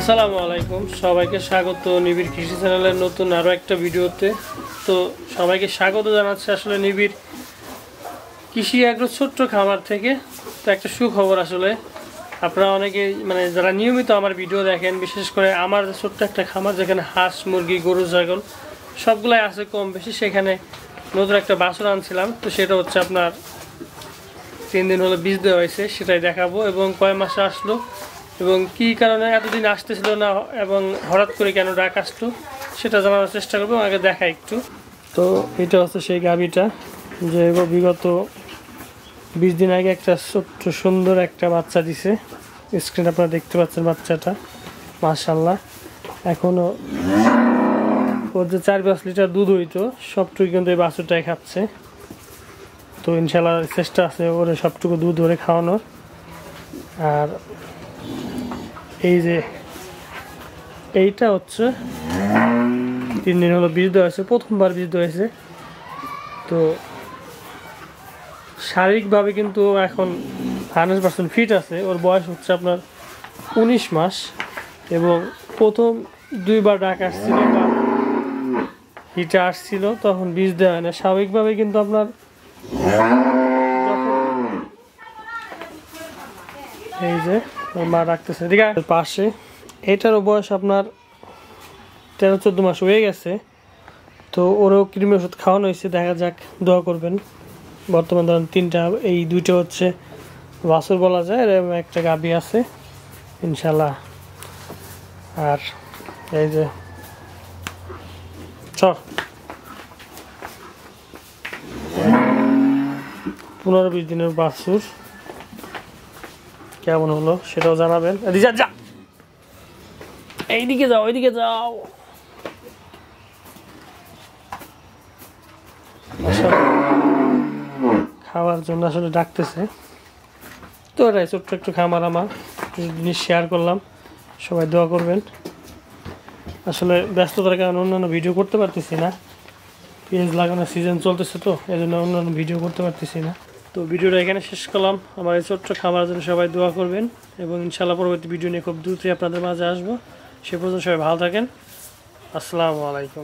আসসালামু আলাইকুম, সবাইকে স্বাগত নিবিড় কৃষি চ্যানেলের নতুন আরও একটা ভিডিওতে। তো সবাইকে স্বাগত জানাচ্ছি আসলে নিবিড় কৃষি এগ্রো ছোট্ট খামার থেকে। তো একটা সুখবর, আসলে আপনারা অনেকে যারা নিয়মিত আমার ভিডিও দেখেন, বিশেষ করে আমার ছোট্ট একটা খামার যেখানে হাঁস মুরগি গরু ছাগল সবগুলাই আছে কম বেশি, সেখানে নতুন একটা বাছুর আনছিলাম। তো সেটা হচ্ছে আপনার 3 দিন হলো বীজ দেওয়া হয়েছে, সেটাই দেখাবো এবং কয় মাসে আসলো এবং কি কারণে এতদিন আসতেছিল না এবং হঠাৎ করে কেন ডাক আসলো সেটা জানার চেষ্টা করবো। আগে দেখা একটু। তো এটা হচ্ছে সেই গাভীটা যে বিগত 20 দিন আগে একটা ছোট্ট সুন্দর একটা বাচ্চা দিছে। স্ক্রিন আপনারা দেখতে পাচ্ছেন বাচ্চাটা, মাশাআল্লাহ। এখনও ওর যে 4-5 লিটার দুধ হইতো সবটুকু কিন্তু এই বাছুরটাই খাচ্ছে। তো ইনশাল্লাহ চেষ্টা আছে ওরে সবটুকু দুধ ধরে খাওয়ানোর। আর এই যে এইটা হচ্ছে 3 দিন হলো বীজ দেওয়া হয়েছে, প্রথমবার বীজ দেওয়া হয়েছে। তো শারীরিকভাবে কিন্তু এখন 100% ফিট আছে। ওর বয়স হচ্ছে আপনার 19 মাস এবং প্রথম 2বার ডাক আসছিল বা হিটে আসছিল, তখন বীজ দেওয়া হয় না। স্বাভাবিকভাবে কিন্তু আপনার এই যে মা রাখতেছে ঠিক আছে পাশে, এটারও বয়স আপনার 13-14 মাস হয়ে গেছে। তো ওরও কৃমি ওষুধ খাওয়ানো হয়েছে, দেখা যাক, দোয়া করবেন। বর্তমান ধরেন 3টা, এই 2টা হচ্ছে বাছুর বলা যায়, এবং একটা গাভী আছে ইনশাল্লাহ। আর এই যে 15-20 দিনের বাছুর কেমন হলো সেটাও জানাবেন। যা এইদিকে যাও, ওইদিকে যাও। খাওয়ার জন্য আসলে ডাকতেছে। তো এটাই ছোট্ট একটু খামার, আমার জিনিস শেয়ার করলাম, সবাই দোয়া করবেন। আসলে ব্যস্ততার কারণে অন্যান্য ভিডিও করতে পারতেছি না, পেঁয়াজ লাগানোর সিজন চলতেছে, তো এই জন্য অন্যান্য ভিডিও করতে পারতেছি না। তো ভিডিওটা এখানে শেষ করলাম। আমার এই ছোট্ট খামারের জন্য সবাই দোয়া করবেন এবং ইনশাল্লাহ পরবর্তী ভিডিও নিয়ে খুব দ্রুতই আপনাদের মাঝে আসবো। সে পর্যন্ত সবাই ভালো থাকেন। আসসালামু আলাইকুম।